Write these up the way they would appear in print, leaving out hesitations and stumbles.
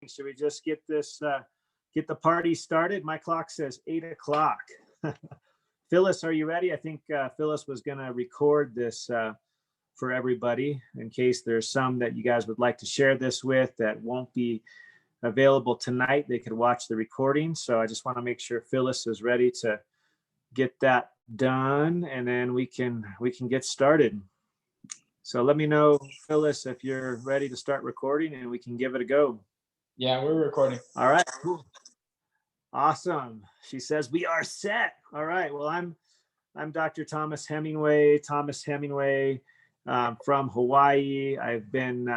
Should we just get get the party started? My clock says 8 o'clock. Phyllis, are you ready? I think Phyllis was going to record this for everybody in case there's some that you guys would like to share this with that won't be available tonight. They could watch the recording. So I just want to make sure Phyllis is ready to get that done, and then we can get started. So let me know, Phyllis, if you're ready to start recording, and we can give it a go. Yeah, we're recording. All right, cool. Awesome. She says we are set. All right. Well, I'm Dr. Thomas Hemingway from Hawaii. I've been,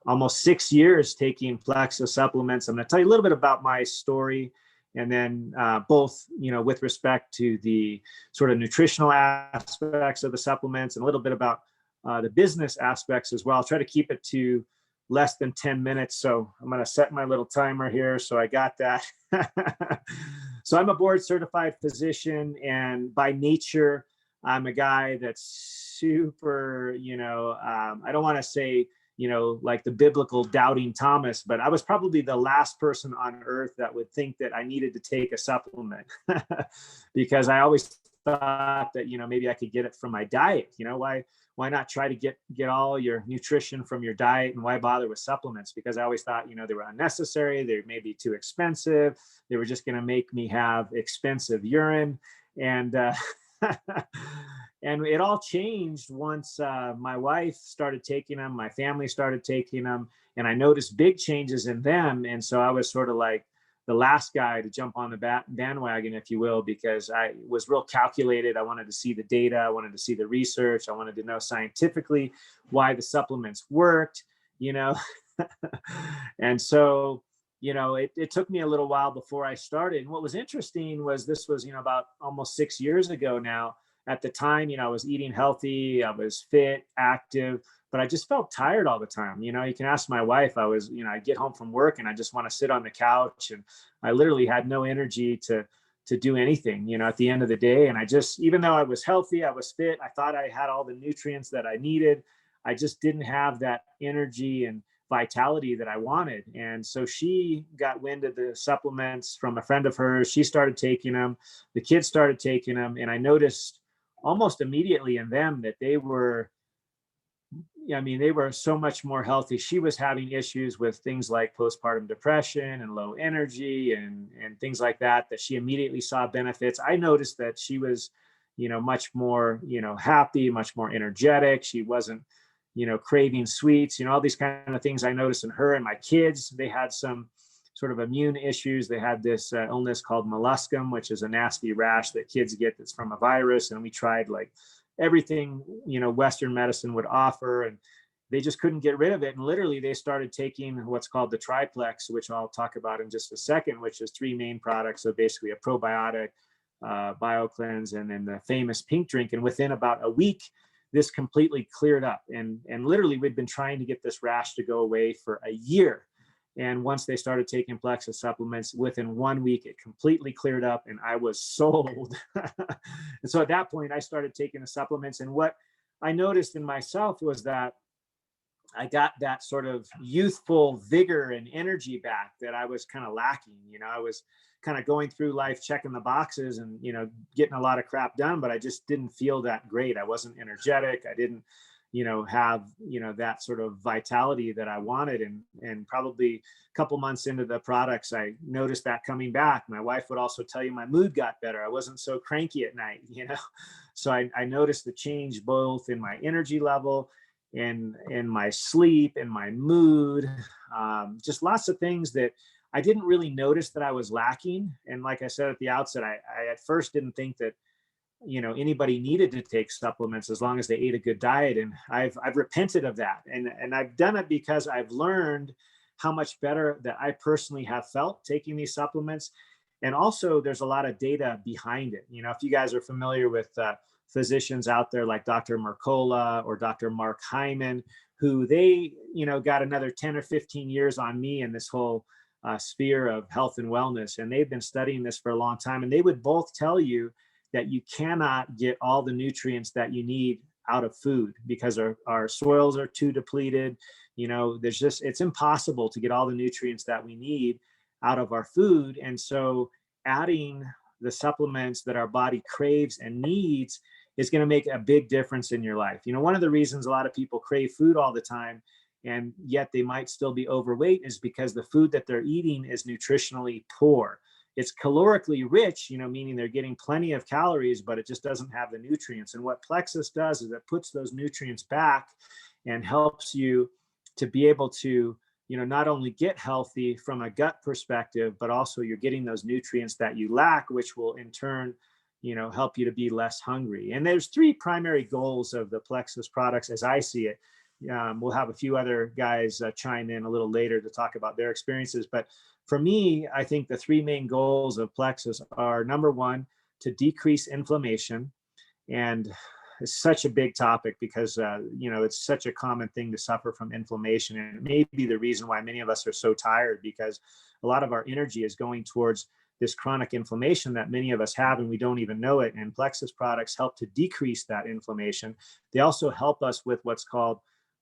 almost 6 years taking Plexus supplements. I'm going to tell you a little bit about my story, and then both, with respect to the sort of nutritional aspects of the supplements and a little bit about the business aspects as well. I'll try to keep it to less than 10 minutes. So I'm going to set my little timer here. So I got that. So I'm a board certified physician, and by nature, I'm a guy that's super, I don't want to say, like the biblical doubting Thomas, but I was probably the last person on earth that would think that I needed to take a supplement because I always thought that, maybe I could get it from my diet. Why not try to get all your nutrition from your diet, and why bother with supplements? Because I always thought, they were unnecessary. They may be too expensive. They were just going to make me have expensive urine. And, and it all changed once my wife started taking them, my family started taking them, and I noticed big changes in them. And so I was sort of like the last guy to jump on the bandwagon, if you will, because I was real calculated. I wanted to see the data. I wanted to see the research. I wanted to know scientifically why the supplements worked, And so, it took me a little while before I started. And what was interesting was this was, about almost 6 years ago now. At the time, I was eating healthy, I was fit, active, but I just felt tired all the time. You can ask my wife. I was, I get home from work and I just want to sit on the couch, and I literally had no energy to do anything, at the end of the day. And I just, even though I was healthy, I was fit, I thought I had all the nutrients that I needed, I just didn't have that energy and vitality that I wanted. And so she got wind of the supplements from a friend of hers. She started taking them. The kids started taking them. And I noticed almost immediately in them that they were so much more healthy. She was having issues with things like postpartum depression and low energy and things like that she immediately saw benefits. I noticed that she was, much more, happy, much more energetic. She wasn't, craving sweets, all these kind of things I noticed in her. And my kids, they had some sort of immune issues. They had this illness called molluscum, which is a nasty rash that kids get that's from a virus. And we tried like everything, Western medicine would offer, and they just couldn't get rid of it. And literally they started taking what's called the triplex, which I'll talk about in just a second, which is 3 main products. So basically a probiotic, BioCleanse, and then the famous pink drink. And within about a week, this completely cleared up. And literally we'd been trying to get this rash to go away for a year. And once they started taking Plexus supplements, within 1 week, it completely cleared up and I was sold. And so at that point, I started taking the supplements. And what I noticed in myself was that I got that sort of youthful vigor and energy back that I was kind of lacking. I was kind of going through life, checking the boxes and, getting a lot of crap done, but I just didn't feel that great. I wasn't energetic. I didn't have, that sort of vitality that I wanted. And probably a couple months into the products, I noticed that coming back. My wife would also tell you my mood got better. I wasn't so cranky at night, So I noticed the change both in my energy level, in my sleep, in my mood, just lots of things that I didn't really notice that I was lacking. And like I said at the outset, I at first didn't think that anybody needed to take supplements as long as they ate a good diet. And I've repented of that. And I've done it because I've learned how much better that I personally have felt taking these supplements. And also there's a lot of data behind it. If you guys are familiar with physicians out there like Dr. Mercola or Dr. Mark Hyman, who they, got another 10 or 15 years on me in this whole sphere of health and wellness. And they've been studying this for a long time. And they would both tell you that you cannot get all the nutrients that you need out of food because our soils are too depleted. it's impossible to get all the nutrients that we need out of our food. And so adding the supplements that our body craves and needs is going to make a big difference in your life. One of the reasons a lot of people crave food all the time and yet they might still be overweight is because the food that they're eating is nutritionally poor. It's calorically rich, meaning they're getting plenty of calories, but it just doesn't have the nutrients. And what Plexus does is it puts those nutrients back and helps you to be able to, not only get healthy from a gut perspective, but also you're getting those nutrients that you lack, which will in turn, help you to be less hungry. And there's three primary goals of the Plexus products as I see it. We'll have a few other guys chime in a little later to talk about their experiences. But for me, I think the three main goals of Plexus are, number one, to decrease inflammation. And it's such a big topic because, it's such a common thing to suffer from inflammation. And it may be the reason why many of us are so tired, because a lot of our energy is going towards this chronic inflammation that many of us have, and we don't even know it. And Plexus products help to decrease that inflammation. They also help us with what's called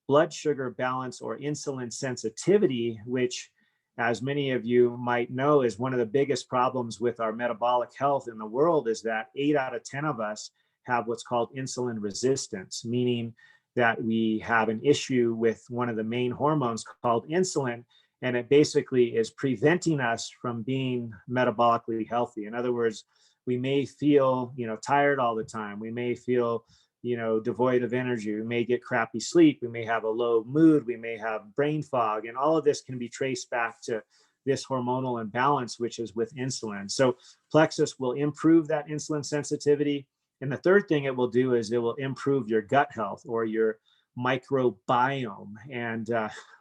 blood sugar balance or insulin sensitivity, which, as many of you might know, is one of the biggest problems with our metabolic health in the world, is that 8 out of 10 of us have what's called insulin resistance, meaning that we have an issue with one of the main hormones called insulin, and it basically is preventing us from being metabolically healthy. In other words, we may feel, tired all the time. We may feel, devoid of energy. We may get crappy sleep. We may have a low mood. We may have brain fog. And all of this can be traced back to this hormonal imbalance, which is with insulin. So Plexus will improve that insulin sensitivity. And the third thing it will do is it will improve your gut health or your microbiome. And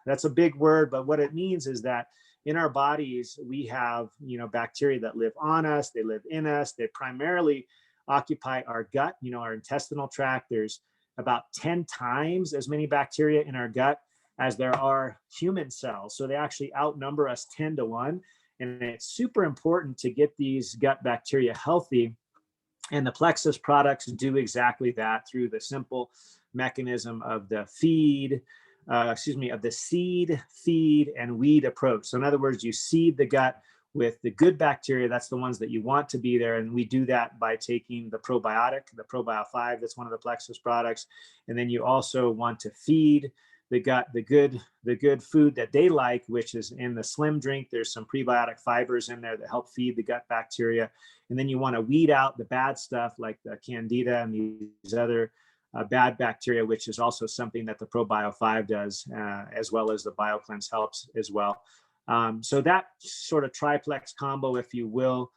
that's a big word, but what it means is that in our bodies, we have, bacteria that live on us, they live in us, they primarily occupy our gut, our intestinal tract. There's about 10 times as many bacteria in our gut as there are human cells. So they actually outnumber us 10 to 1. And it's super important to get these gut bacteria healthy. And the Plexus products do exactly that through the simple mechanism of the seed, feed, and weed approach. So in other words, you seed the gut with the good bacteria. That's the ones that you want to be there. And we do that by taking the probiotic, the Probio 5, that's one of the Plexus products. And then you also want to feed the gut the good food that they like, which is in the Slim drink. There's some prebiotic fibers in there that help feed the gut bacteria. And then you want to weed out the bad stuff like the Candida and these other bad bacteria, which is also something that the Probio 5 does, as well as the BioCleanse helps as well. So that sort of triplex combo, if you will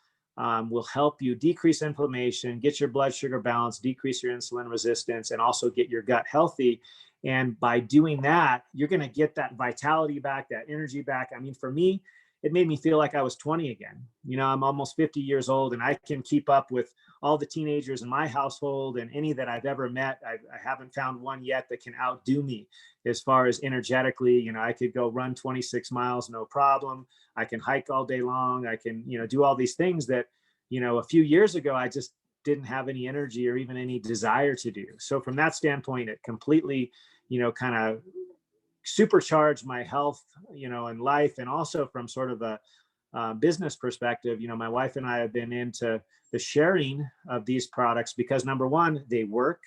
help you decrease inflammation, get your blood sugar balance, decrease your insulin resistance, and also get your gut healthy. And by doing that, you're going to get that vitality back, that energy back. I mean, for me, it made me feel like I was 20 again. I'm almost 50 years old and I can keep up with all the teenagers in my household and any that I've ever met. I haven't found one yet that can outdo me as far as energetically. I could go run 26 miles, no problem. I can hike all day long. I can, do all these things that, a few years ago, I just didn't have any energy or even any desire to do. So from that standpoint, it completely, kind of supercharged my health, and life. And also from sort of a business perspective, my wife and I have been into the sharing of these products because, number one, they work.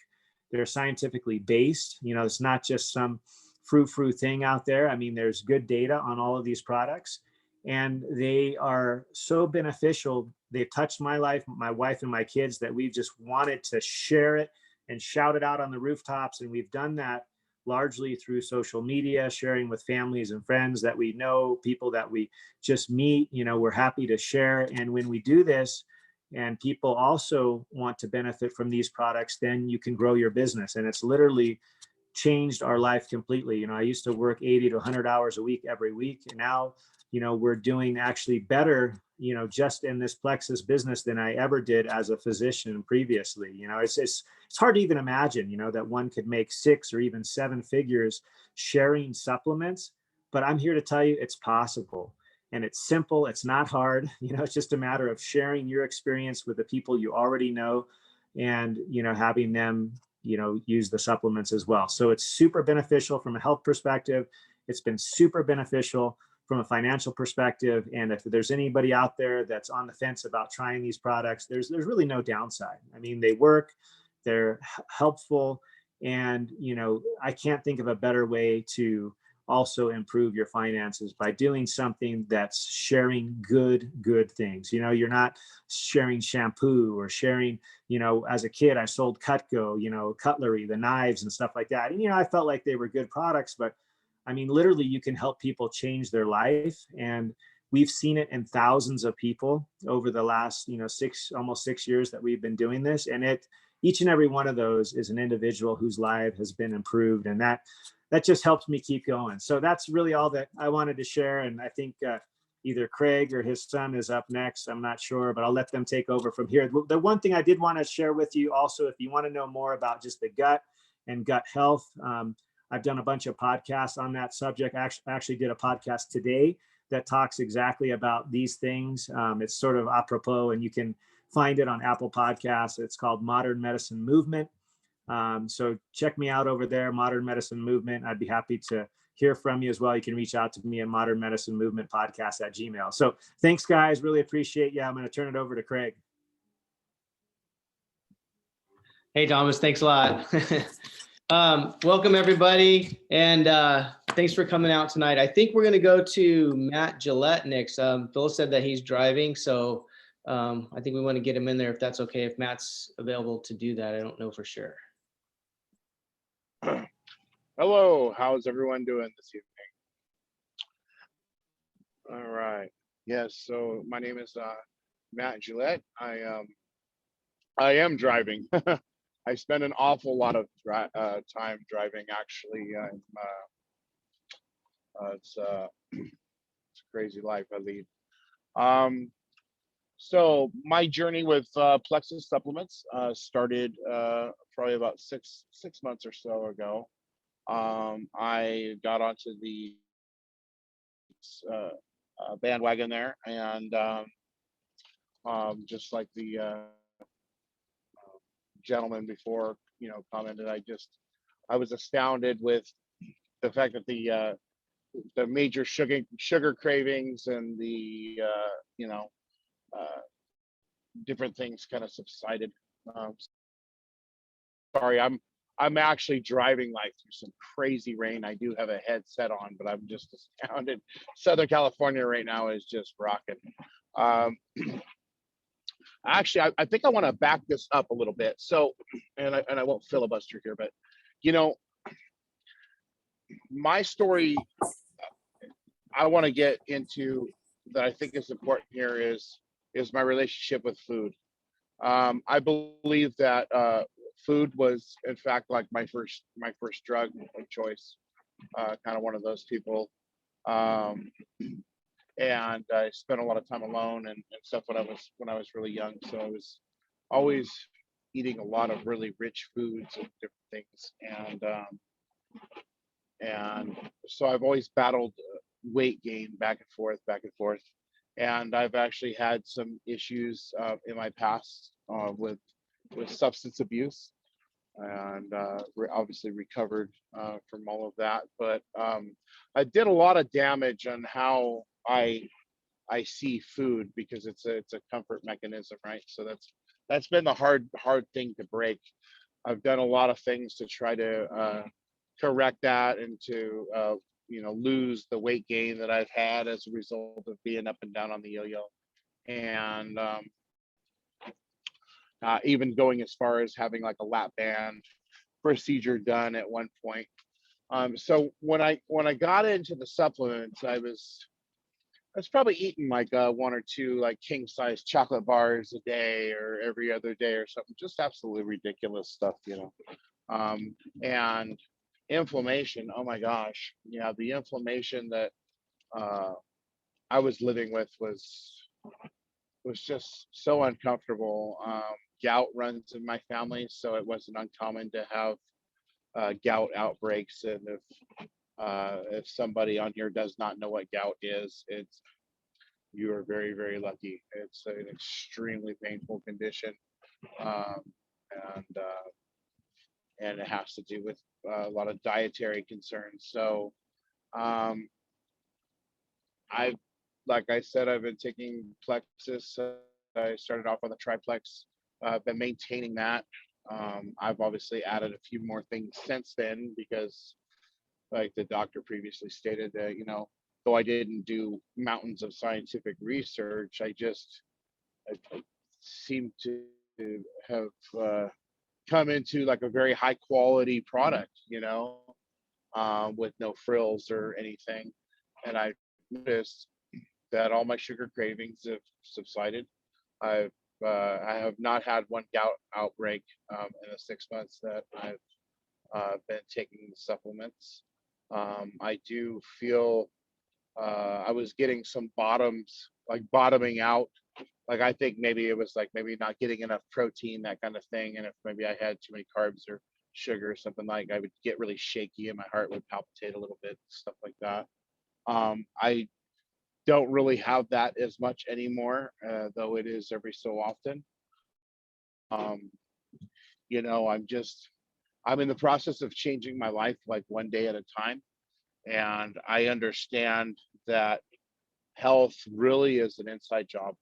They're scientifically based. It's not just some frou-frou thing out there. I mean, there's good data on all of these products, and they are so beneficial. They've touched my life, my wife, and my kids that we've just wanted to share it and shout it out on the rooftops. And we've done that largely through social media, sharing with families and friends that we know, people that we just meet. We're happy to share. And when we do this and people also want to benefit from these products, then you can grow your business. And it's literally changed our life completely. I used to work 80 to 100 hours a week every week. And now, we're doing actually better, just in this Plexus business than I ever did as a physician previously. It's hard to even imagine, that one could make 6 or even 7 figures sharing supplements, but I'm here to tell you it's possible. And it's simple. It's not hard. It's just a matter of sharing your experience with the people you already know and, having them, use the supplements as well. So it's super beneficial from a health perspective. It's been super beneficial from a financial perspective. And if there's anybody out there that's on the fence about trying these products, there's really no downside. I mean, they work, they're helpful, and I can't think of a better way to also improve your finances by doing something that's sharing good things. You're not sharing shampoo or sharing, as a kid, I sold Cutco, cutlery, the knives and stuff like that. And, I felt like they were good products, but I mean, literally you can help people change their life. And we've seen it in thousands of people over the last, almost 6 years that we've been doing this. And each and every one of those is an individual whose life has been improved. And that just helps me keep going. So that's really all that I wanted to share. And I think either Craig or his son is up next. I'm not sure, but I'll let them take over from here. The one thing I did want to share with you also, if you want to know more about just the gut and gut health, I've done a bunch of podcasts on that subject. I actually did a podcast today that talks exactly about these things. It's sort of apropos, and you can find it on Apple Podcasts. It's called Modern Medicine Movement. So check me out over there, Modern Medicine Movement. I'd be happy to hear from you as well. You can reach out to me at Modern Medicine Movement Podcast at Gmail. So thanks, guys. Really appreciate you. I'm going to turn it over to Craig. Hey, Thomas. Thanks a lot. Welcome, everybody. And thanks for coming out tonight. I think we're going to go to Matt Gillette next. Phil said that he's driving, so I think we want to get him in there if that's okay, if Matt's available to do that. I don't know for sure. Hello, how's everyone doing this evening? All right. Yes, so my name is Matt Gillette. I am driving. I spend an awful lot of time driving, actually. It's a crazy life I lead. So my journey with Plexus supplements started probably about six months or so ago. I got onto the bandwagon there, and just like the gentleman before, commented, I was astounded with the fact that the major sugar cravings and the different things kind of subsided. Sorry, I'm actually driving like through some crazy rain. I do have a headset on, but I'm just astounded. Southern California right now is just rocking. Actually, I think I want to back this up a little bit. So, and I won't filibuster here, but my story I want to get into that I think is important here is my relationship with food. I believe that food was, in fact, like my first drug of choice. Kind of one of those people. And I spent a lot of time alone and stuff when I was really young. So I was always eating a lot of really rich foods and different things. And so I've always battled weight gain back and forth. And I've actually had some issues in my past with substance abuse, and obviously recovered from all of that. But I did a lot of damage on how I see food, because it's a comfort mechanism, right? So that's been the hard thing to break. I've done a lot of things to try to correct that and to lose the weight gain that I've had as a result of being up and down on the yo-yo, and even going as far as having like a lap band procedure done at one point. So when I got into the supplements, I was probably eating like one or two like king size chocolate bars a day or every other day or something, just absolutely ridiculous stuff, and inflammation. Oh my gosh. Yeah. The inflammation that I was living with was just so uncomfortable. Gout runs in my family, so it wasn't uncommon to have gout outbreaks. And if somebody on here does not know what gout is, you are very, very lucky. It's an extremely painful condition, and it has to do with a lot of dietary concerns. So Um, I, like I said, I've been taking Plexus. I started off on the triplex. I've been maintaining that. I've obviously added a few more things since then because, like the doctor previously stated, that though I didn't do mountains of scientific research, I seem to have come into like a very high quality product, with no frills or anything. And I noticed that all my sugar cravings have subsided. I have not had one gout outbreak in the 6 months that I've been taking the supplements. I do feel I was getting some bottoming out. Like I think maybe it was like maybe not getting enough protein, that kind of thing. And if maybe I had too many carbs or sugar or something, like I would get really shaky and my heart would palpitate a little bit, stuff like that. I don't really have that as much anymore, though it is every so often. Um, I'm in the process of changing my life like one day at a time. And I understand that health really is an inside job.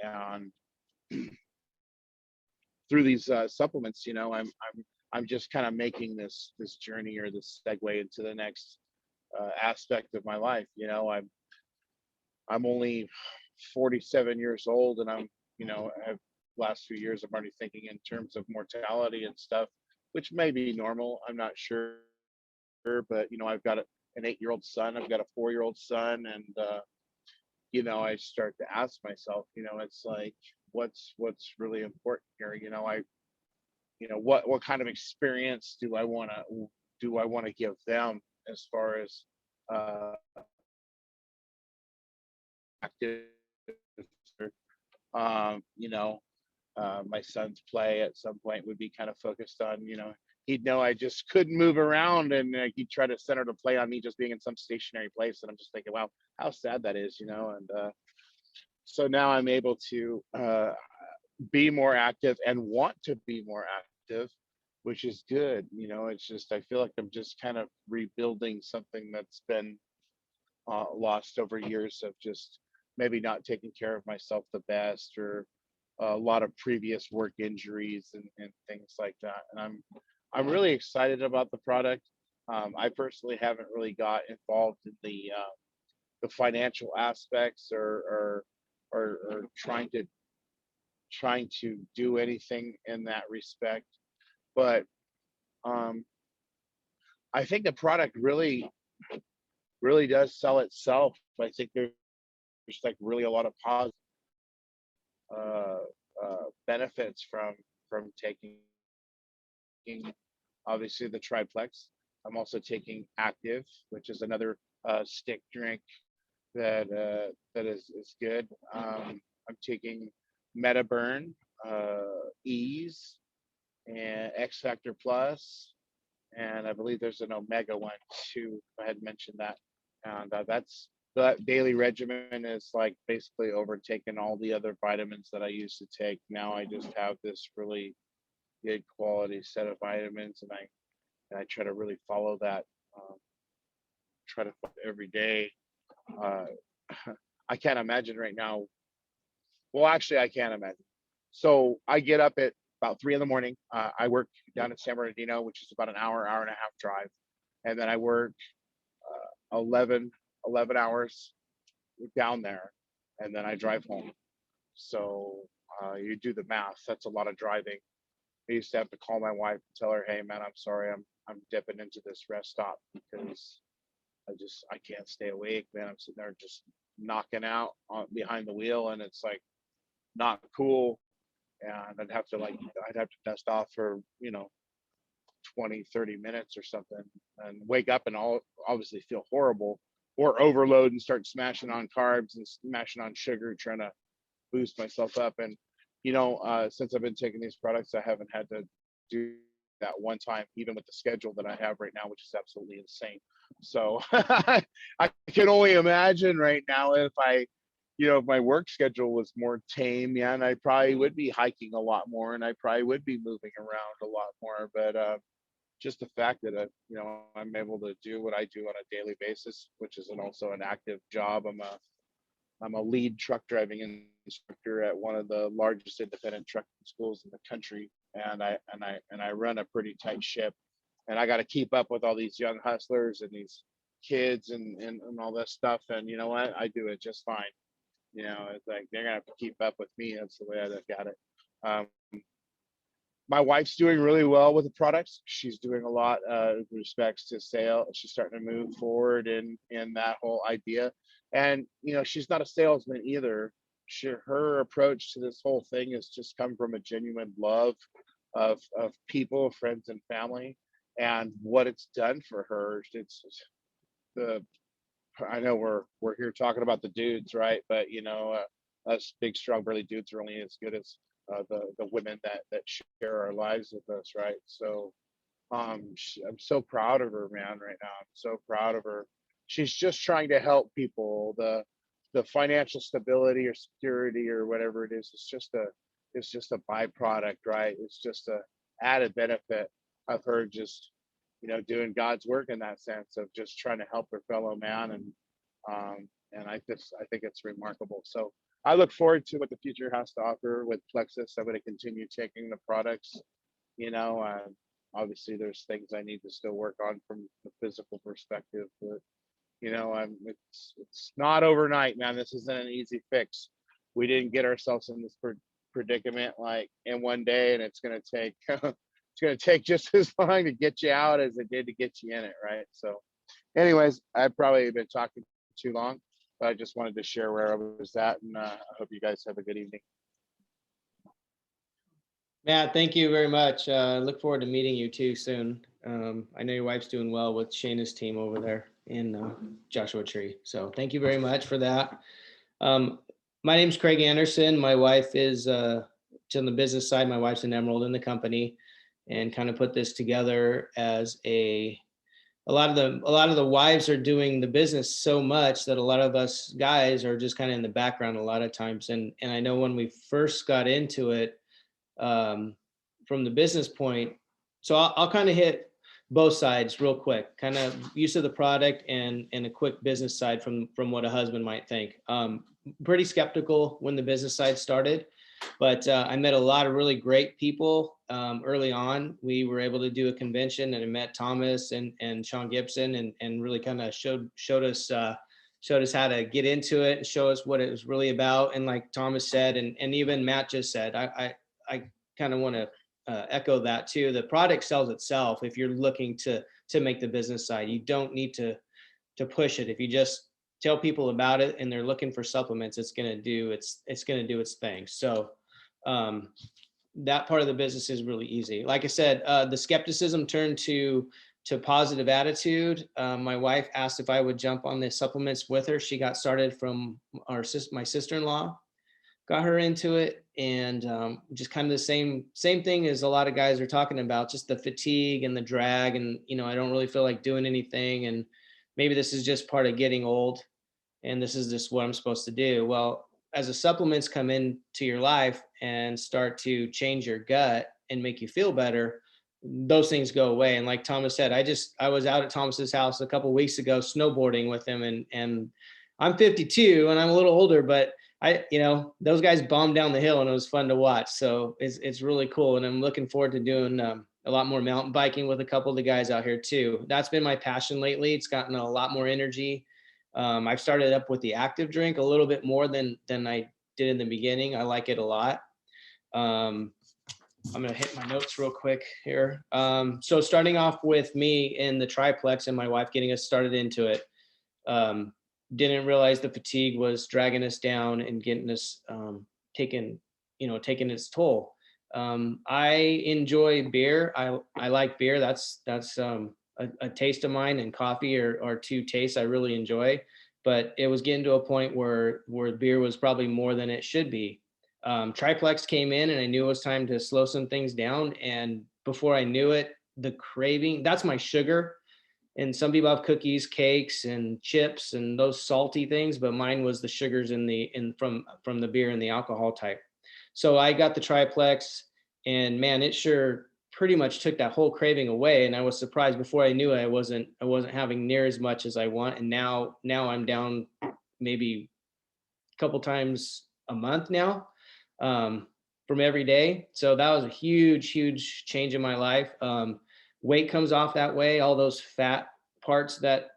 And through these supplements, I'm just kind of making this journey or this segue into the next aspect of my life. I'm only 47 years old, and last few years I'm already thinking in terms of mortality and stuff, which may be normal. I'm not sure, but I've got an 8-year-old son, I've got a 4-year-old son, and I start to ask myself, it's like, what's really important here? What kind of experience do I want to give them as far as active, my son's play at some point would be kind of focused on, he'd know I just couldn't move around, and he'd try to center the play on me just being in some stationary place. And I'm just thinking, wow, how sad that is, and so now I'm able to be more active and want to be more active, which is good. It's just, I feel like I'm just kind of rebuilding something that's been lost over years of just maybe not taking care of myself the best, or a lot of previous work injuries and things like that. And I'm really excited about the product. I personally haven't really got involved in the financial aspects, or trying to do anything in that respect. But I think the product really does sell itself. I think there's like really a lot of positive benefits from taking obviously the triplex. I'm also taking active, which is another stick drink that is good. I'm taking MetaBurn, Ease, and X Factor Plus, and I believe there's an Omega one too. I had mentioned that, and that daily regimen is like basically overtaken all the other vitamins that I used to take. Now I just have this really good quality set of vitamins, and I try to really follow that. Try to every day. I can't imagine right now. Well, actually, I can't imagine. So I get up at about 3 a.m. I work down in San Bernardino, which is about an hour and a half drive, and then I work 11 hours down there, and then I drive home. So you do the math. That's a lot of driving. I used to have to call my wife and tell her, "Hey, man, I'm sorry, I'm dipping into this rest stop because I can't stay awake, man. I'm sitting there just knocking out behind the wheel, and it's like not cool." And I'd have to dust off for 20, 30 minutes or something, and wake up and obviously feel horrible, or overload and start smashing on carbs and smashing on sugar, trying to boost myself up. And since I've been taking these products, I haven't had to do that one time, even with the schedule that I have right now, which is absolutely insane. So I can only imagine right now if if my work schedule was more tame, yeah, and I probably would be hiking a lot more, and I probably would be moving around a lot more. But just the fact that I'm able to do what I do on a daily basis, which is also an active job. I'm a lead truck driving instructor at one of the largest independent trucking schools in the country, and I run a pretty tight ship, and I got to keep up with all these young hustlers and these kids and all this stuff. And you know what? I do it just fine. It's like they're gonna have to keep up with me. That's the way I look at it. Um, my wife's doing really well with the products. She's doing a lot with respects to sale. She's starting to move forward in that whole idea. And she's not a salesman either. Her approach to this whole thing has just come from a genuine love of people, friends, and family, and what it's done for her. It's the I know we're here talking about the dudes, right? But us big, strong, burly dudes are only as good as the women that share our lives with us, right? So I'm so proud of her, man. Right now, I'm so proud of her. She's just trying to help people. The financial stability or security or whatever it is, it's just a byproduct, right? It's just a added benefit of her just doing God's work in that sense of just trying to help her fellow man. And I think it's remarkable. So I look forward to what the future has to offer with Plexus. I'm going to continue taking the products. Obviously there's things I need to still work on from the physical perspective, but it's not overnight, man. This isn't an easy fix. We didn't get ourselves in this predicament like in one day, and it's going to take it's going to take just as long to get you out as it did to get you in it, right? So anyways, I've probably been talking too long, but I just wanted to share where I was at, and I hope you guys have a good evening. Matt, thank you very much. Look forward to meeting you too soon. I know your wife's doing well with Shayna's team over there in Joshua Tree. So thank you very much for that. My name's Craig Anderson. My wife is on the business side. My wife's an emerald in the company, and kind of put this together as a lot of the wives are doing the business so much that a lot of us guys are just kind of in the background a lot of times. And I know when we first got into it, from the business point, so I'll kind of hit both sides real quick, kind of use of the product and a quick business side from what a husband might think. Pretty skeptical when the business side started, but I met a lot of really great people early on. We were able to do a convention, and I met Thomas and Sean Gibson, and really kind of showed us how to get into it and show us what it was really about. And like Thomas said, and even Matt just said, I kind of want to echo that too. The product sells itself. If you're looking to make the business side, you don't need to push it. If you just tell people about it and they're looking for supplements, it's going to do its thing. So that part of the business is really easy. Like I said, the skepticism turned to positive attitude. My wife asked if I would jump on the supplements with her. She got started from my sister-in-law, got her into it, and just kind of the same thing as a lot of guys are talking about, just the fatigue and the drag, and I don't really feel like doing anything, and maybe this is just part of getting old, and this is just what I'm supposed to do. Well, as the supplements come into your life and start to change your gut and make you feel better, those things go away. And like Thomas said, I was out at Thomas's house a couple of weeks ago snowboarding with him, and I'm 52 and I'm a little older, but those guys bombed down the hill and it was fun to watch. So it's really cool. And I'm looking forward to doing a lot more mountain biking with a couple of the guys out here too. That's been my passion lately. It's gotten a lot more energy. I've started up with the active drink a little bit more than I did in the beginning. I like it a lot. I'm going to hit my notes real quick here. So starting off with me in the triplex and my wife getting us started into it. Didn't realize the fatigue was dragging us down and getting us taking its toll. I enjoy beer. I like beer. That's a taste of mine, and coffee are two tastes I really enjoy. But it was getting to a point where beer was probably more than it should be. Triplex came in, and I knew it was time to slow some things down. And before I knew it, the craving, that's my sugar. And some people have cookies, cakes, and chips, and those salty things, but mine was the sugars from the beer and the alcohol type. So I got the triplex, and man, it sure pretty much took that whole craving away. And I was surprised. Before I knew it, I wasn't having near as much as I want. And now I'm down maybe a couple times a month now, from every day. So that was a huge change in my life. Weight comes off that way. All those fat parts that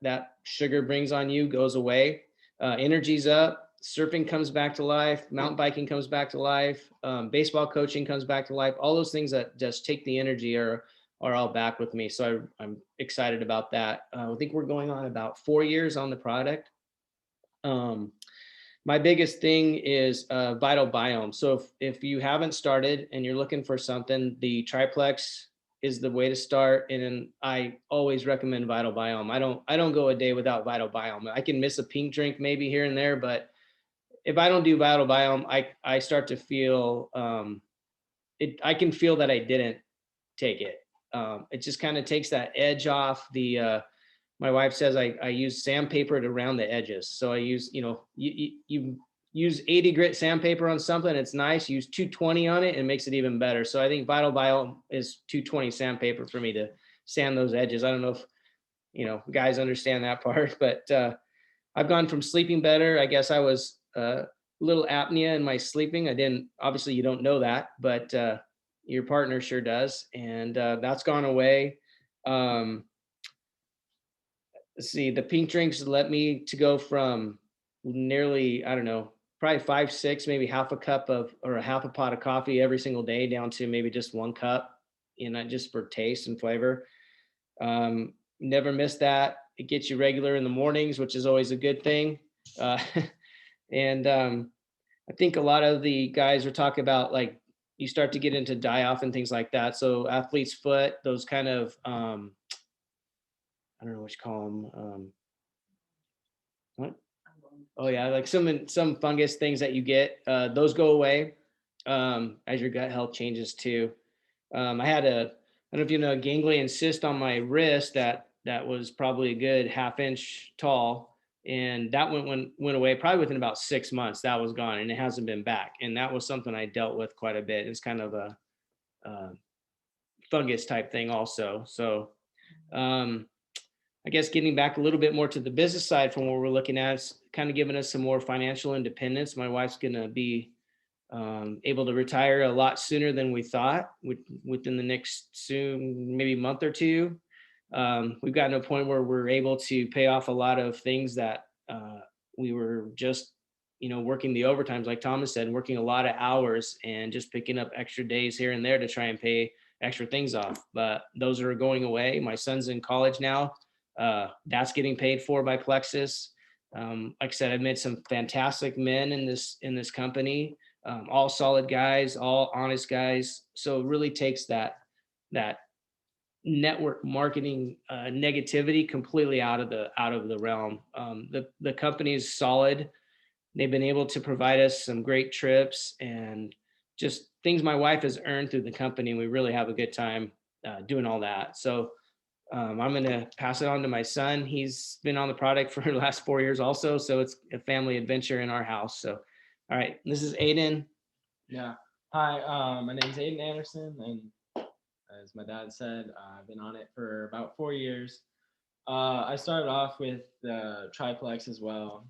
sugar brings on you goes away. Energy's up. Surfing comes back to life. Mountain biking comes back to life. Baseball coaching comes back to life. All those things that just take the energy are all back with me. So I'm excited about that. I think we're going on about 4 years on the product. My biggest thing is Vital Biome. So if you haven't started and you're looking for something, the Triplex is the way to start. And then I always recommend Vital Biome. I don't go a day without Vital Biome. I can miss a pink drink maybe here and there, but if I don't do Vital Biome, I start to feel I can feel that I didn't take it. It just kind of takes that edge off. My wife says I use sandpaper to round the edges. So I use, you use 80 grit sandpaper on something, it's nice. Use 220 on it, and makes it even better. So I think Vital Biome is 220 sandpaper for me to sand those edges. I don't know if, guys understand that part, but I've gone from sleeping better. I guess I was a little apnea in my sleeping. Obviously you don't know that, but your partner sure does. And that's gone away. Let's see, the pink drinks led me to go from nearly, I don't know, probably 5, 6, maybe half a cup or a half a pot of coffee every single day down to maybe just 1 cup, just for taste and flavor. Never miss that. It gets you regular in the mornings, which is always a good thing. And I think a lot of the guys are talking about, like, you start to get into die-off and things like that. So athlete's foot, those kind of, I don't know what you call them. What? Oh yeah, like some fungus things that you get, those go away as your gut health changes too. I had I don't know if you know, a ganglion cyst on my wrist that was probably a good 1/2 inch tall, and that went away probably within about 6 months. That was gone, and it hasn't been back. And that was something I dealt with quite a bit. It's kind of a fungus type thing also. So I guess getting back a little bit more to the business side from what we're looking at, is kind of giving us some more financial independence. My wife's going to be able to retire a lot sooner than we thought, within the next maybe month or two. We've gotten to a point where we're able to pay off a lot of things that we were just, working the overtimes, like Thomas said, working a lot of hours and just picking up extra days here and there to try and pay extra things off. But those are going away. My son's in college now. That's getting paid for by Plexus. Like I said, I've met some fantastic men in this company, all solid guys, all honest guys. So it really takes that network marketing negativity completely out of the realm. The company is solid. They've been able to provide us some great trips and just things my wife has earned through the company. We really have a good time doing all that. So I'm going to pass it on to my son. He's been on the product for the last 4 years also. So it's a family adventure in our house. So, all right, this is Aiden. Yeah. Hi, my name is Aiden Anderson. And as my dad said, I've been on it for about 4 years. I started off with the Triplex as well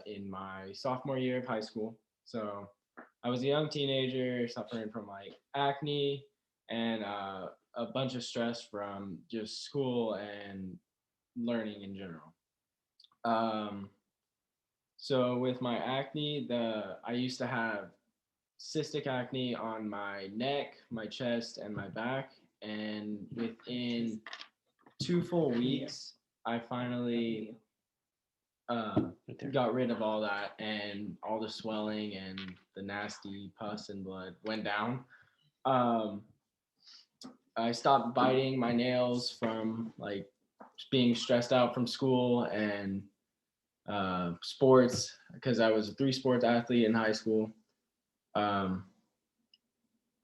in my sophomore year of high school. So I was a young teenager suffering from like acne and a bunch of stress from just school and learning in general. So with my acne, I used to have cystic acne on my neck, my chest, and my back. And within 2 full weeks, I finally got rid of all that, and all the swelling and the nasty pus and blood went down. I stopped biting my nails from like being stressed out from school and sports, because I was a 3-sport athlete in high school.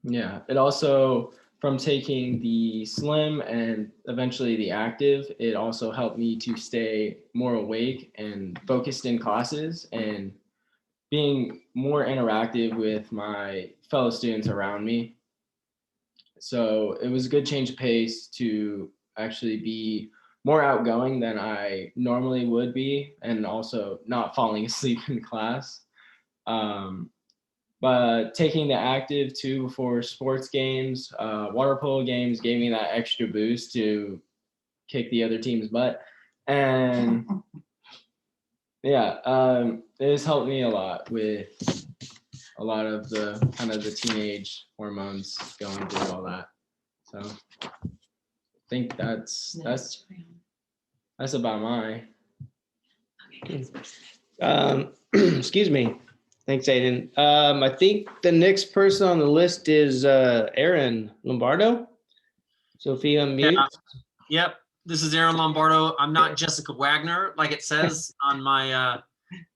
Yeah, it also, from taking the Slim and eventually the Active, it also helped me to stay more awake and focused in classes and being more interactive with my fellow students around me. So it was a good change of pace to actually be more outgoing than I normally would be, and also not falling asleep in class. But taking the active too before sports games, water polo games gave me that extra boost to kick the other team's butt. And yeah, it has helped me a lot with a lot of the kind of the teenage hormones going through all that. So I think that's about my. Excuse me. Thanks, Aiden. I think the next person on the list is Aaron Lombardo. So if he unmutes. Yep. This is Aaron Lombardo. I'm not Jessica Wagner, like it says on my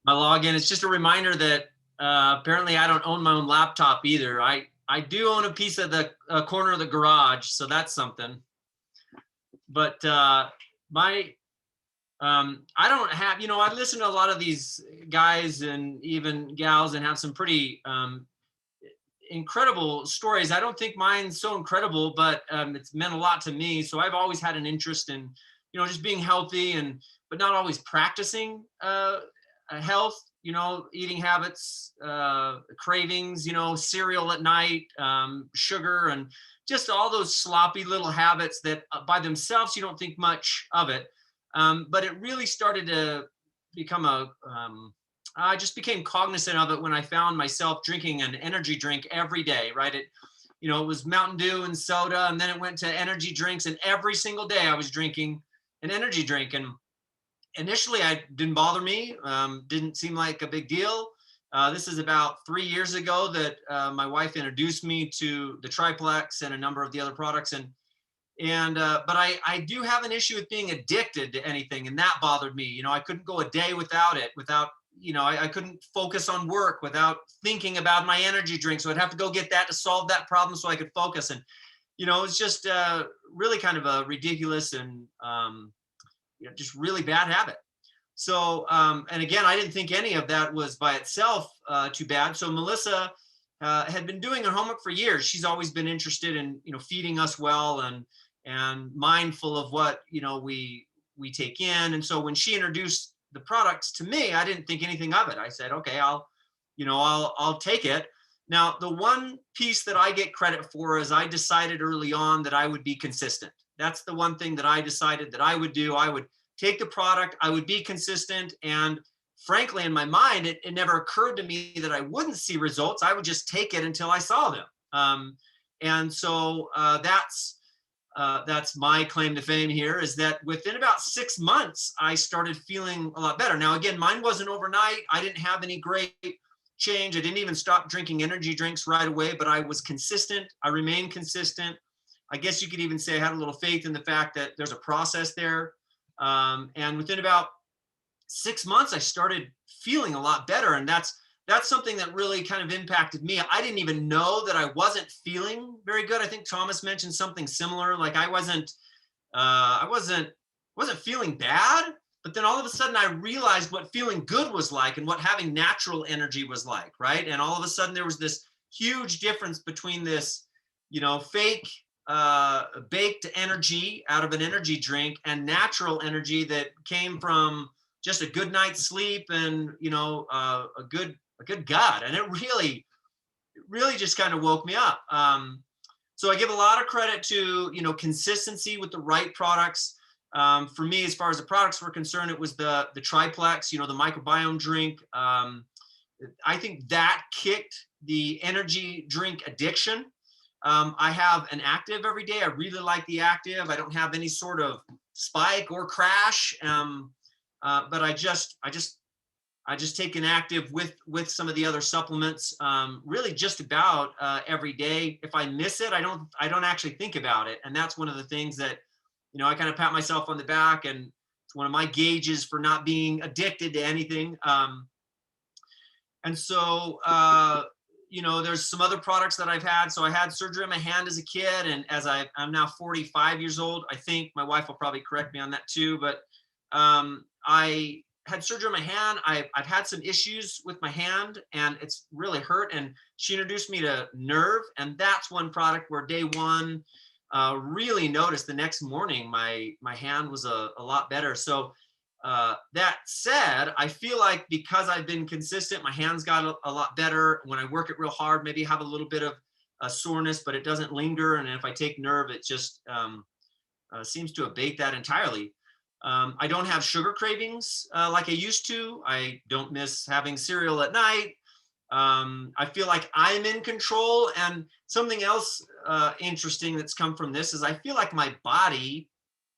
my login. It's just a reminder that apparently I don't own my own laptop either. I do own a piece of the corner of the garage, so that's something. But I don't have, I listen to a lot of these guys and even gals and have some pretty incredible stories. I don't think mine's so incredible, but it's meant a lot to me. So I've always had an interest in, just being healthy but not always practicing health, eating habits, cravings, cereal at night, sugar, and just all those sloppy little habits that by themselves, you don't think much of it. But it really started to become I just became cognizant of it when I found myself drinking an energy drink every day, right? It was Mountain Dew and soda, and then it went to energy drinks, and every single day I was drinking an energy drink. And initially it didn't bother me, didn't seem like a big deal. This is about 3 years ago that my wife introduced me to the Triplex and a number of the other products. But I do have an issue with being addicted to anything, and that bothered me. I couldn't go a day without it, I couldn't focus on work without thinking about my energy drink. So I'd have to go get that to solve that problem so I could focus. And, it's just really kind of a ridiculous and just really bad habit. So, and again, I didn't think any of that was by itself too bad. So Melissa had been doing her homework for years. She's always been interested in, feeding us well and mindful of what, we take in. And so when she introduced the products to me, I didn't think anything of it. I said, okay, I'll take it. Now, the one piece that I get credit for is I decided early on that I would be consistent. That's the one thing that I decided that I would do. I would take the product, I would be consistent. And frankly, in my mind, it never occurred to me that I wouldn't see results. I would just take it until I saw them. And so that's my claim to fame here, is that within about 6 months, I started feeling a lot better. Now, again, mine wasn't overnight. I didn't have any great change. I didn't even stop drinking energy drinks right away, but I was consistent. I remained consistent. I guess you could even say I had a little faith in the fact that there's a process there. And within about 6 months, I started feeling a lot better. And that's something that really kind of impacted me. I didn't even know that I wasn't feeling very good. I think Thomas mentioned something similar. Like I wasn't feeling bad, but then all of a sudden I realized what feeling good was like and what having natural energy was like, right? And all of a sudden there was this huge difference between this, fake baked energy out of an energy drink and natural energy that came from just a good night's sleep and, a good gut. And it really just kind of woke me up. So I give a lot of credit to, consistency with the right products. For me, as far as the products were concerned, it was the Triplex, the microbiome drink. I think that kicked the energy drink addiction. I have an active every day. I really like the active. I don't have any sort of spike or crash. But I just take an active with some of the other supplements, really just about every day. If I miss it, I don't actually think about it. And that's one of the things that, I kind of pat myself on the back, and it's one of my gauges for not being addicted to anything. And so, there's some other products that I've had. So I had surgery on my hand as a kid, and as I'm now 45 years old, I think my wife will probably correct me on that too, but I had surgery on my hand. I've had some issues with my hand, and it's really hurt. And she introduced me to Nerve, and that's one product where day one, really noticed the next morning my hand was a lot better. So that said, I feel like because I've been consistent, my hands got a lot better. When I work it real hard, maybe have a little bit of a soreness, but it doesn't linger. And if I take Nerve, it just seems to abate that entirely. I don't have sugar cravings like I used to. I don't miss having cereal at night. I feel like I'm in control. And something else interesting that's come from this is I feel like my body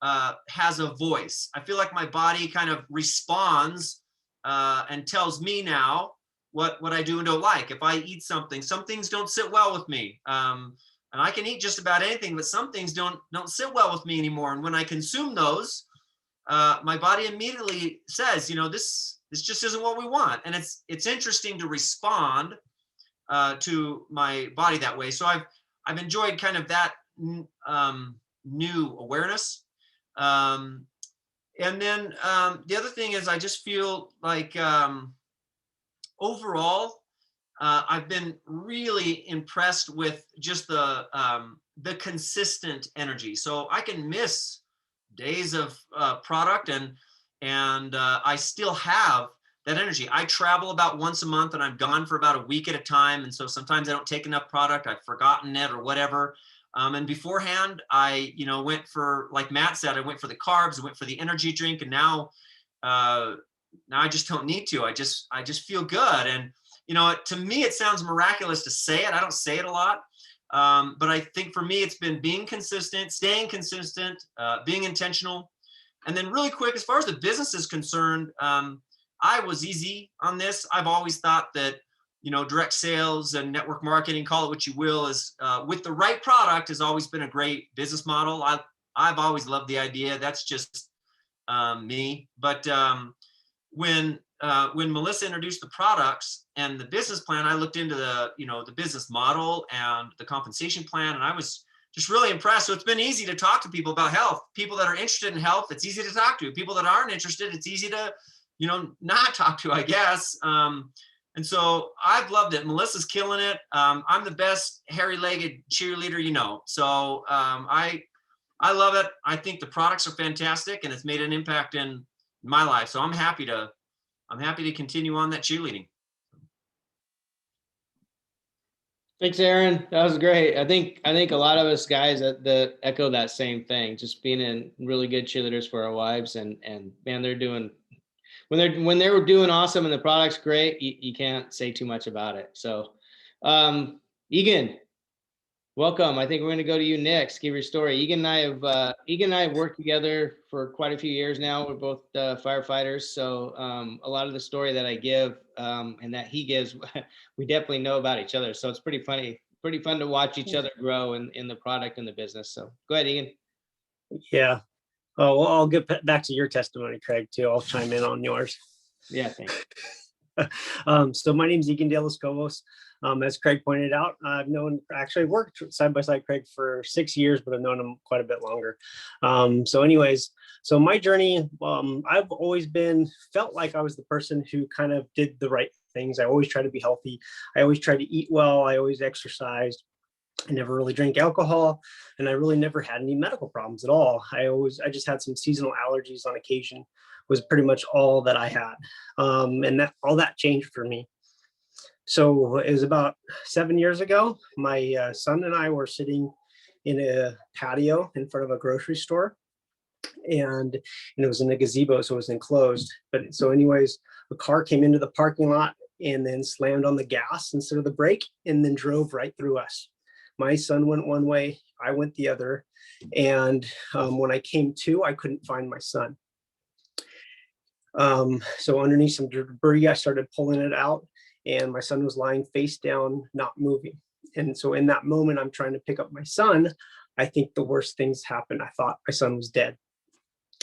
has a voice. I feel like my body kind of responds and tells me now what I do and don't like. If I eat something, some things don't sit well with me. And I can eat just about anything, but some things don't sit well with me anymore. And when I consume those, my body immediately says, this just isn't what we want. And it's interesting to respond to my body that way. So I've enjoyed kind of that new awareness. And then the other thing is I just feel like overall, I've been really impressed with just the consistent energy. So I can miss days of product and I still have that energy. I travel about once a month and I'm gone for about a week at a time. And so sometimes I don't take enough product. I've forgotten it or whatever. And beforehand, I went for, like Matt said, I went for the carbs, I went for the energy drink, and now I just don't need to. I just feel good. And to me, it sounds miraculous to say it. I don't say it a lot. But I think for me, it's been being consistent, staying consistent, being intentional. And then really quick, as far as the business is concerned, I was easy on this. I've always thought that, direct sales and network marketing, call it what you will, is with the right product has always been a great business model. I've always loved the idea. That's just me. But when Melissa introduced the products and the business plan, I looked into the business model and the compensation plan, and I was just really impressed. So it's been easy to talk to people about health. People that are interested in health, it's easy to talk to. People that aren't interested, it's easy to, not talk to, I guess. And so I've loved it. Melissa's killing it. I'm the best hairy-legged cheerleader, So I love it. I think the products are fantastic, and it's made an impact in my life. So I'm happy to continue on that cheerleading. Thanks, Aaron. That was great. I think a lot of us guys that echo that same thing, just being in really good cheerleaders for our wives, and man, they're doing, when they were doing awesome and the product's great, you can't say too much about it. So Egan, welcome. I think we're going to go to you next. Give your story. Egan and I have worked together for quite a few years now. We're both firefighters. So a lot of the story that I give and that he gives, we definitely know about each other. So it's pretty fun to watch each other grow in the product and the business. So go ahead, Egan. Yeah. Oh, well, I'll get back to your testimony, Craig, too. I'll chime in on yours. Yeah, thanks. So my name is Egan De Los Covos. As Craig pointed out, I've worked side by side Craig for 6 years, but I've known him quite a bit longer. So my journey, I've always felt like I was the person who kind of did the right things. I always tried to be healthy. I always tried to eat well. I always exercised. I never really drank alcohol, and I really never had any medical problems at all. I just had some seasonal allergies on occasion, was pretty much all that I had. And all that changed for me. So it was about 7 years ago, my son and I were sitting in a patio in front of a grocery store, and it was in a gazebo, so it was enclosed. But so anyways, a car came into the parking lot and then slammed on the gas instead of the brake and then drove right through us. My son went one way, I went the other. And when I came to, I couldn't find my son. So underneath some debris, I started pulling it out, and my son was lying face down, not moving. And so in that moment, I'm trying to pick up my son. I think the worst things happened. I thought my son was dead.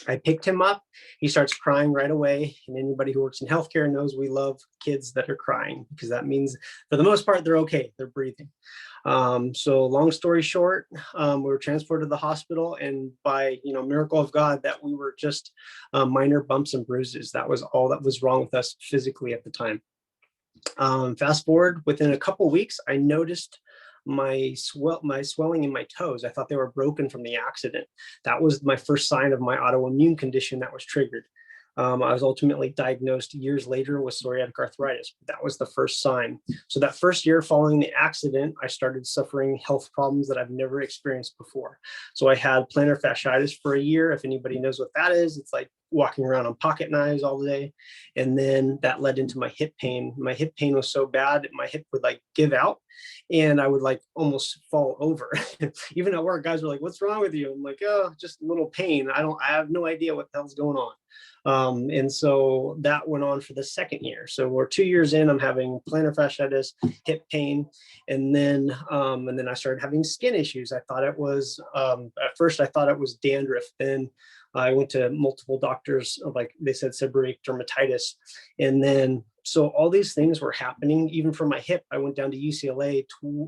I picked him up. He starts crying right away. And anybody who works in healthcare knows we love kids that are crying, because that means for the most part, they're okay. They're breathing. So long story short, we were transported to the hospital, and by, miracle of God, that we were just minor bumps and bruises. That was all that was wrong with us physically at the time. Fast forward, within a couple weeks, I noticed my swelling in my toes. I thought they were broken from the accident. That was my first sign of my autoimmune condition that was triggered. I was ultimately diagnosed years later with psoriatic arthritis. That was the first sign. So that first year following the accident, I started suffering health problems that I've never experienced before. So I had plantar fasciitis for a year. If anybody knows what that is, it's like walking around on pocket knives all day. And then that led into my hip pain. My hip pain was so bad, my hip would like give out and I would like almost fall over. Even at work, guys were like, "What's wrong with you?" I'm like, "Oh, just a little pain. I have no idea what the hell's going on." And so that went on for the second year. So we're 2 years in, I'm having plantar fasciitis, hip pain. And then I started having skin issues. I thought it was, at first I thought it was dandruff. Then I went to multiple doctors, like they said, seborrheic dermatitis. And then, so all these things were happening. Even for my hip, I went down to UCLA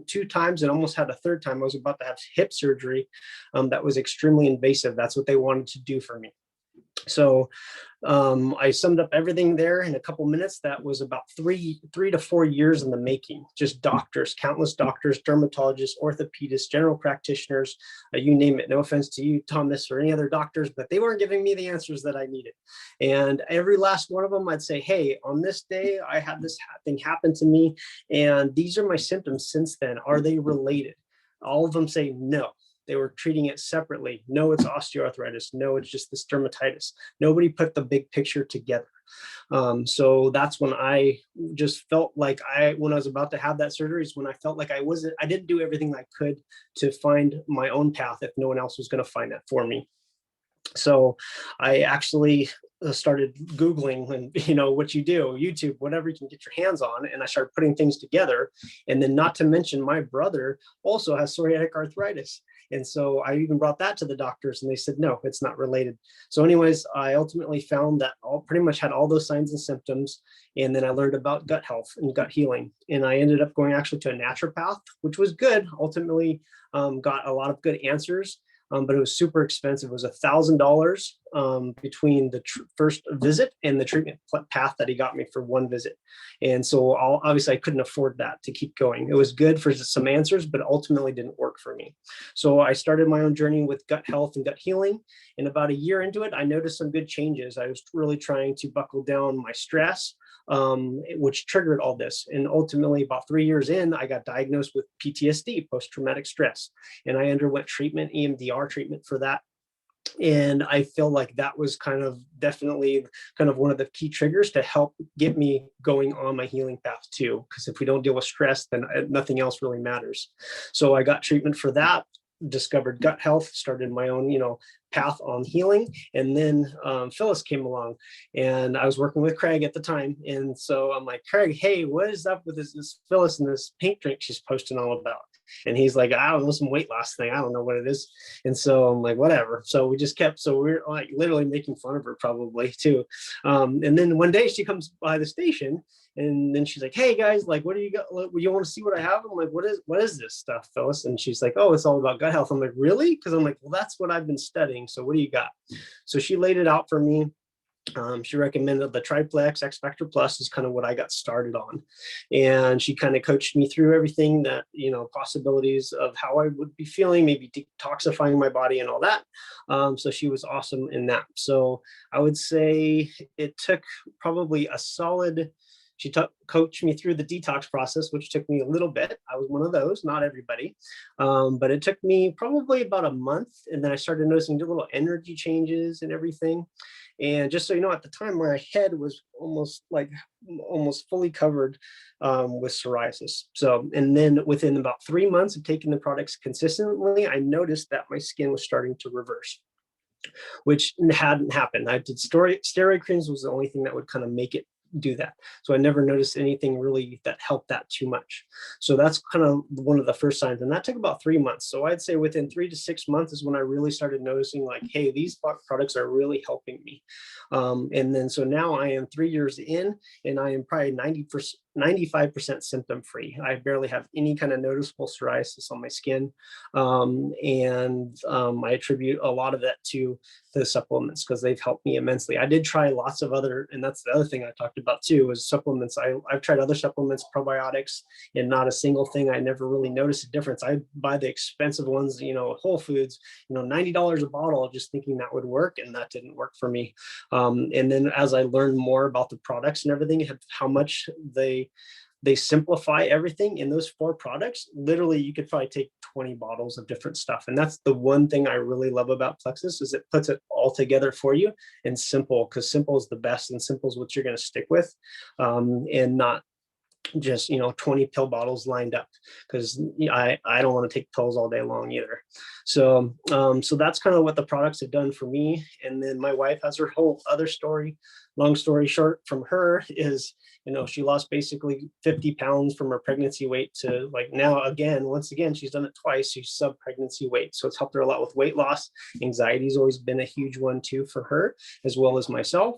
two times and almost had a third time. I was about to have hip surgery. That was extremely invasive. That's what they wanted to do for me. So I summed up everything there in a couple minutes. That was about three to 4 years in the making. Just doctors, countless doctors, dermatologists, orthopedists, general practitioners, you name it. No offense to you, Thomas, or any other doctors, but they weren't giving me the answers that I needed. And every last one of them, I'd say, "Hey, on this day, I had this thing happen to me, and these are my symptoms since then. Are they related?" All of them say no. They were treating it separately. No, it's osteoarthritis. No, it's just this dermatitis. Nobody put the big picture together. So that's when I just felt like when I was about to have that surgery is when I felt like I didn't do everything I could to find my own path if no one else was going to find that for me. So I actually started Googling and, what you do, YouTube, whatever you can get your hands on. And I started putting things together. And then not to mention my brother also has psoriatic arthritis. And so I even brought that to the doctors and they said, no, it's not related. So anyways, I ultimately found that pretty much had all those signs and symptoms. And then I learned about gut health and gut healing. And I ended up going actually to a naturopath, which was good. Ultimately got a lot of good answers. But it was super expensive. It was $1,000 between the first visit and the treatment path that he got me for one visit. And so obviously I couldn't afford that to keep going. It was good for some answers, but ultimately didn't work for me. So I started my own journey with gut health and gut healing. And about a year into it, I noticed some good changes. I was really trying to buckle down my stress, which triggered all this. And ultimately, about 3 years in, I got diagnosed with PTSD, post-traumatic stress. And I underwent treatment, EMDR treatment for that. And I feel like that was definitely one of the key triggers to help get me going on my healing path too. Because if we don't deal with stress, then nothing else really matters. So I got treatment for that, discovered gut health, started my own, path on healing. And then Phyllis came along and I was working with Craig at the time. And so I'm like, "Craig, hey, what is up with this Phyllis and this pink drink she's posting all about?" And he's like, "I don't know, some weight loss thing. I don't know what it is." And so I'm like, whatever. So we just we're like literally making fun of her probably too. And then one day she comes by the station and then she's like, "Hey guys, like, what do you got? You want to see what I have?" I'm like, what is this stuff, Phyllis? And she's like, "Oh, it's all about gut health." I'm like, "Really?" Because I'm like, "Well, that's what I've been studying. So what do you got?" So she laid it out for me. She recommended the Triplex X Factor Plus is kind of what I got started on. And she kind of coached me through everything that, possibilities of how I would be feeling, maybe detoxifying my body and all that. So she was awesome in that. So I would say it took probably a solid, she coached me through the detox process, which took me a little bit. I was one of those, not everybody. But it took me probably about a month. And then I started noticing little energy changes and everything. And just so you know, at the time, my head was almost fully covered with psoriasis. So, and then within about 3 months of taking the products consistently, I noticed that my skin was starting to reverse, which hadn't happened. I did steroid creams was the only thing that would kind of make it do that. So I never noticed anything really that helped that too much. So that's kind of one of the first signs. And that took about 3 months. So I'd say within 3 to 6 months is when I really started noticing like, hey, these products are really helping me. And then so now I am 3 years in, and I am probably 95% symptom free. I barely have any kind of noticeable psoriasis on my skin. I attribute a lot of that to the supplements because they've helped me immensely. I did try lots of other, and that's the other thing I talked about too, is supplements. I've tried other supplements, probiotics, and not a single thing. I never really noticed a difference. I buy the expensive ones, Whole Foods, $90 a bottle, just thinking that would work, and that didn't work for me. And then as I learned more about the products and everything, how much they simplify everything in those 4 products. Literally, you could probably take 20 bottles of different stuff. And that's the one thing I really love about Plexus, is it puts it all together for you and simple, because simple is the best, and simple is what you're going to stick with, and not just 20 pill bottles lined up, because I don't want to take pills all day long either. So that's kind of what the products have done for me. And then my wife has her whole other story. Long story short, from her is, she lost basically 50 pounds from her pregnancy weight to like now, once again, she's done it twice. She's sub-pregnancy weight. So it's helped her a lot with weight loss. Anxiety's always been a huge one too for her, as well as myself.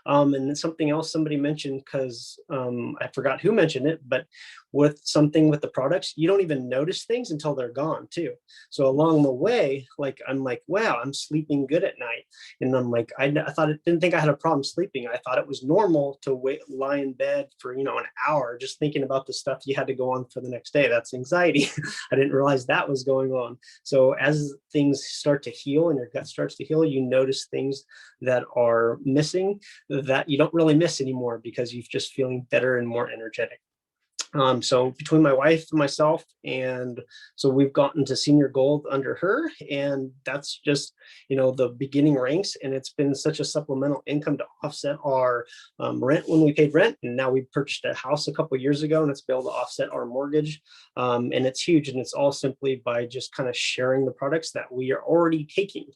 And then something else somebody mentioned, because I forgot who mentioned it, but with the products, you don't even notice things until they're gone too. So along the way, I'm like, wow, I'm sleeping good at night. And I'm like, I didn't think I had a problem sleeping. I thought it was normal to lie in bed for, an hour, just thinking about the stuff you had to go on for the next day. That's anxiety. I didn't realize that was going on. So as things start to heal and your gut starts to heal, you notice things that are missing that you don't really miss anymore, because you're just feeling better and more energetic. So between my wife and myself, and so we've gotten to senior gold under her, and that's just, the beginning ranks. And it's been such a supplemental income to offset our rent when we paid rent. And now we purchased a house a couple of years ago, and it's been able to offset our mortgage. And it's huge. And it's all simply by just kind of sharing the products that we are already taking.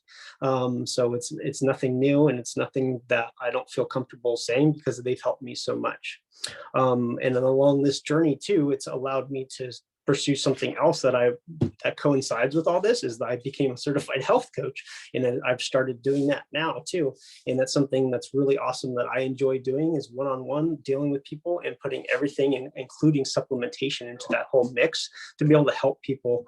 So it's nothing new, and it's nothing that I don't feel comfortable saying, because they've helped me so much. And then along this journey too, it's allowed me to pursue something else that coincides with all this, is that I became a certified health coach, and then I've started doing that now too. And that's something that's really awesome that I enjoy doing, is one-on-one dealing with people and putting everything, including supplementation, into that whole mix to be able to help people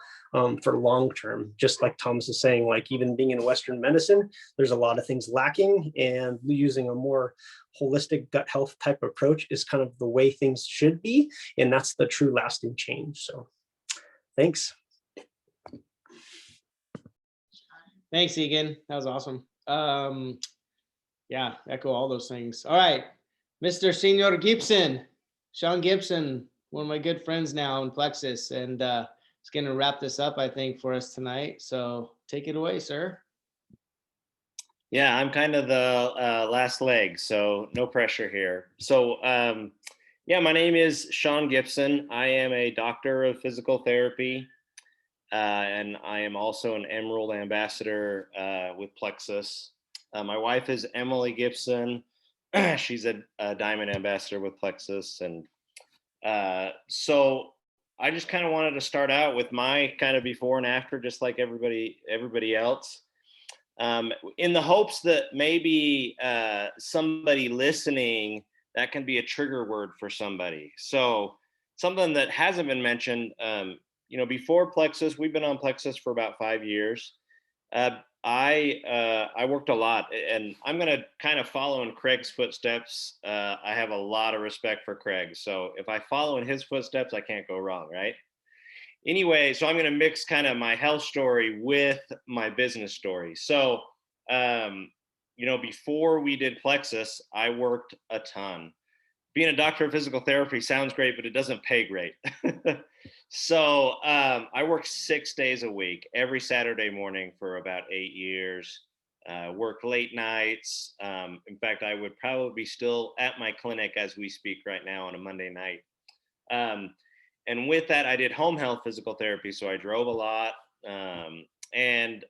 for long term. Just like Thomas is saying, like even being in Western medicine, there's a lot of things lacking, and using a more holistic gut health type approach is kind of the way things should be. And that's the true lasting change. So thanks. Thanks, Egan. That was awesome. Yeah, echo all those things. All right, Mr. Senior Gibson, Sean Gibson, one of my good friends now in Plexus, and it's going to wrap this up, I think, for us tonight. So take it away, sir. Yeah, I'm kind of the last leg, so no pressure here. So yeah, my name is Sean Gibson. I am a doctor of physical therapy, and I am also an Emerald ambassador with Plexus. My wife is Emily Gibson. She's a diamond ambassador with Plexus. And so I just kind of wanted to start out with my kind of before and after, just like everybody else. In the hopes that maybe somebody listening, that can be a trigger word for somebody. So something that hasn't been mentioned, before Plexus, we've been on Plexus for about 5 years. I worked a lot, and I'm going to kind of follow in Craig's footsteps. I have a lot of respect for Craig. So if I follow in his footsteps, I can't go wrong, right? Anyway, so I'm going to mix kind of my health story with my business story. So, before we did Plexus, I worked a ton. Being a doctor of physical therapy sounds great, but it doesn't pay great. So I worked 6 days a week, every Saturday morning for about 8 years. Worked late nights. In fact, I would probably be still at my clinic as we speak right now on a Monday night. And with that, I did home health physical therapy. So I drove a lot. And,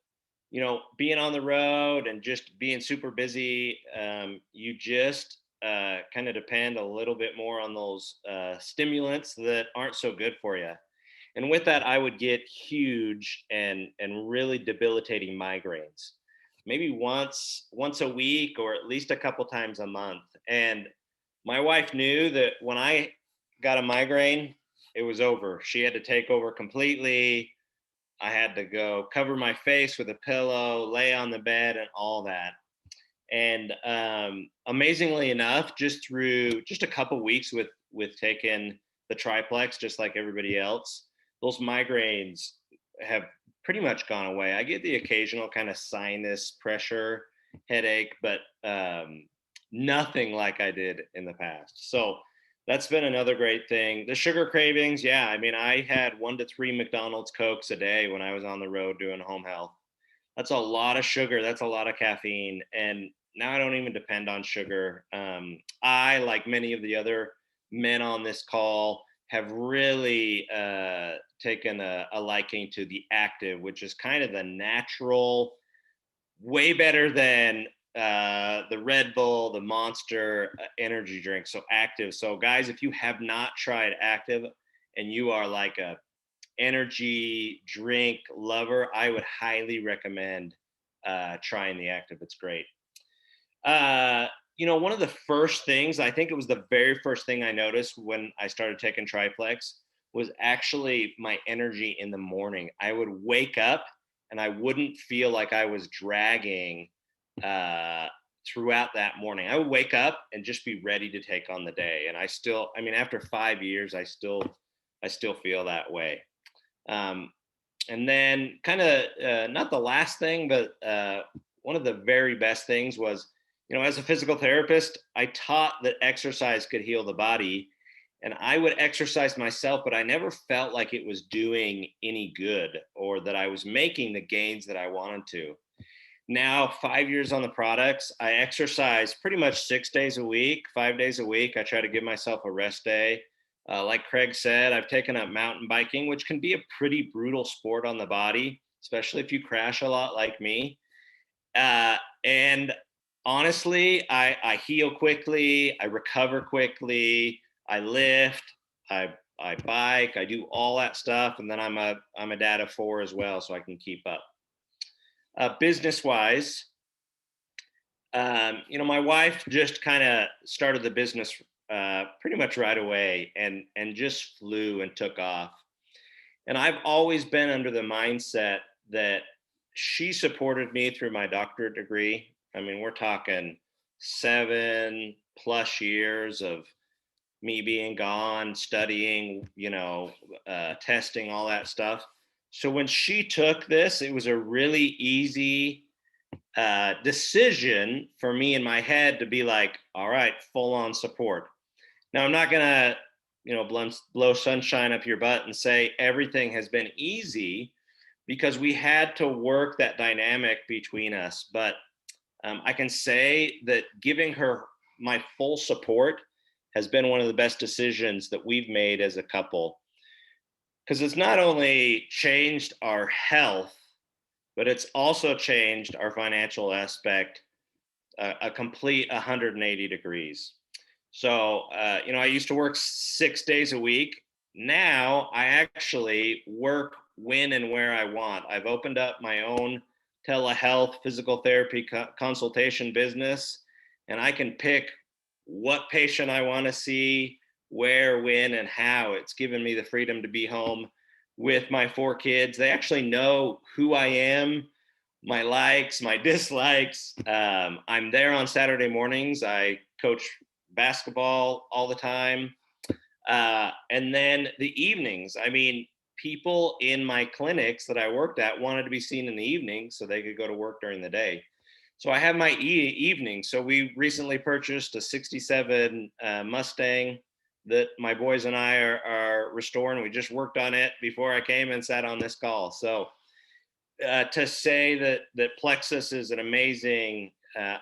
being on the road and just being super busy, you just kind of depend a little bit more on those stimulants that aren't so good for you. And with that, I would get huge and really debilitating migraines, maybe once a week or at least a couple times a month. And my wife knew that when I got a migraine, it was over. She had to take over completely. I had to go cover my face with a pillow, lay on the bed, and all that. And amazingly enough, just through just a couple weeks with taking the triplex, just like everybody else, those migraines have pretty much gone away. I get the occasional kind of sinus pressure headache, but nothing like I did in the past. So that's been another great thing. The sugar cravings, yeah. I mean, I had 1 to 3 McDonald's Cokes a day when I was on the road doing home health. That's a lot of sugar. That's a lot of caffeine. And now I don't even depend on sugar. I, like many of the other men on this call, have really taken a liking to the active, which is kind of the natural, way better than the Red Bull, the Monster energy drink. So active. So guys, if you have not tried active and you are like a energy drink lover, I would highly recommend trying the active. It's great. One of the first things, I think it was the very first thing I noticed when I started taking triplex, was actually my energy in the morning. I would wake up and I wouldn't feel like I was dragging throughout that morning. I would wake up and just be ready to take on the day. And after 5 years, I still feel that way. And then kind of not the last thing, but one of the very best things was, as a physical therapist, I taught that exercise could heal the body, and I would exercise myself, but I never felt like it was doing any good or that I was making the gains that I wanted to. Now, 5 years on the products, I exercise pretty much 6 days a week, 5 days a week. I try to give myself a rest day. Like Craig said, I've taken up mountain biking, which can be a pretty brutal sport on the body, especially if you crash a lot like me. And honestly, I heal quickly, I recover quickly, I lift, I bike, I do all that stuff, and then I'm a dad of 4 as well, so I can keep up. Business wise, my wife just kind of started the business pretty much right away, and just flew and took off. And I've always been under the mindset that she supported me through my doctorate degree. I mean, we're talking 7+ years of me being gone, studying, testing, all that stuff. So when she took this, it was a really easy decision for me in my head to be like, all right, full on support. Now, I'm not going to, blow sunshine up your butt and say everything has been easy, because we had to work that dynamic between us. But I can say that giving her my full support has been one of the best decisions that we've made as a couple, because it's not only changed our health, but it's also changed our financial aspect a complete 180 degrees. So, I used to work 6 days a week. Now I actually work when and where I want. I've opened up my own telehealth physical therapy consultation business, and I can pick what patient I want to see, where, when, and how. It's given me the freedom to be home with my 4 kids. They actually know who I am, my likes, my dislikes. I'm there on Saturday mornings. I coach basketball all the time. And then the evenings, people in my clinics that I worked at wanted to be seen in the evening so they could go to work during the day. So I have my evening. So we recently purchased a 67 Mustang that my boys and I are restoring. We just worked on it before I came and sat on this call. So to say that Plexus is an amazing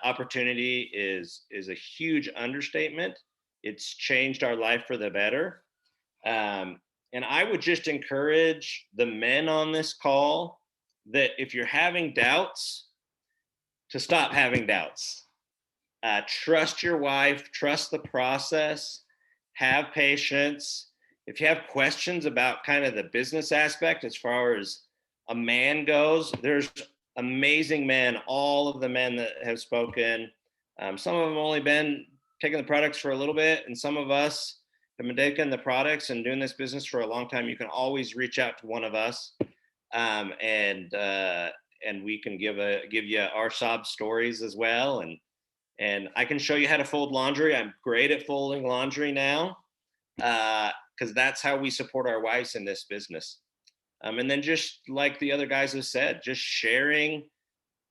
opportunity is a huge understatement. It's changed our life for the better. And I would just encourage the men on this call that if you're having doubts, to stop having doubts. Trust your wife, trust the process, have patience. If you have questions about kind of the business aspect as far as a man goes, there's amazing men, all of the men that have spoken. Some of them only been taking the products for a little bit, and some of us have been taking the products and doing this business for a long time. You can always reach out to one of us, and we can give you our sob stories as well, and I can show you how to fold laundry. I'm great at folding laundry now, because that's how we support our wives in this business. And then just like the other guys have said, just sharing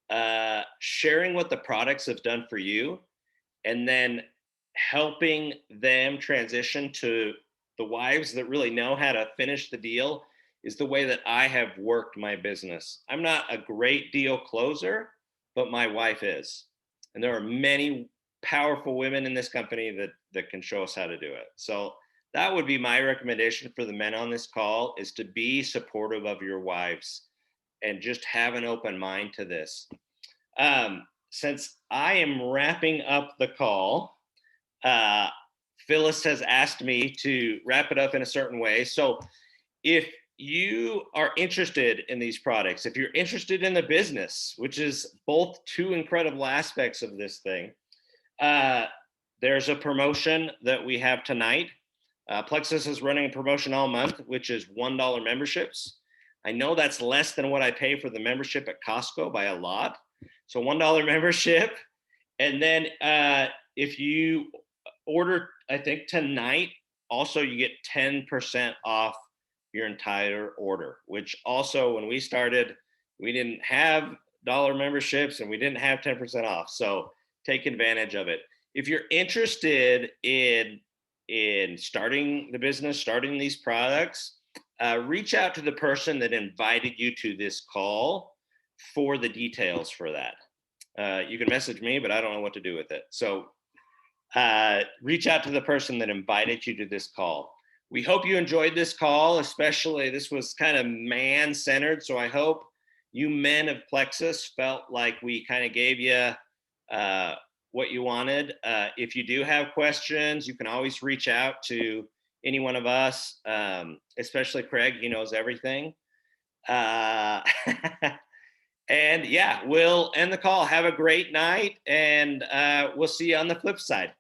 what the products have done for you, and then helping them transition to the wives that really know how to finish the deal is the way that I have worked my business. I'm not a great deal closer, but my wife is. And there are many powerful women in this company that can show us how to do it. So that would be my recommendation for the men on this call, is to be supportive of your wives and just have an open mind to this. Since I am wrapping up the call, Phyllis has asked me to wrap it up in a certain way. So if you are interested in these products, if you're interested in the business, which is both two incredible aspects of this thing, there's a promotion that we have tonight. Plexus is running a promotion all month, which is $1 memberships. I know that's less than what I pay for the membership at Costco by a lot. So $1 membership. And then if you order, I think tonight, also you get 10% off your entire order, which also when we started, we didn't have dollar memberships and we didn't have 10% off. So take advantage of it. If you're interested in starting the business, starting these products, reach out to the person that invited you to this call for the details for that. You can message me, but I don't know what to do with it. So reach out to the person that invited you to this call. We hope you enjoyed this call, especially this was kind of man-centered. So I hope you men of Plexus felt like we kind of gave you what you wanted. If you do have questions, you can always reach out to any one of us, especially Craig. He knows everything. And yeah, we'll end the call. Have a great night, and we'll see you on the flip side.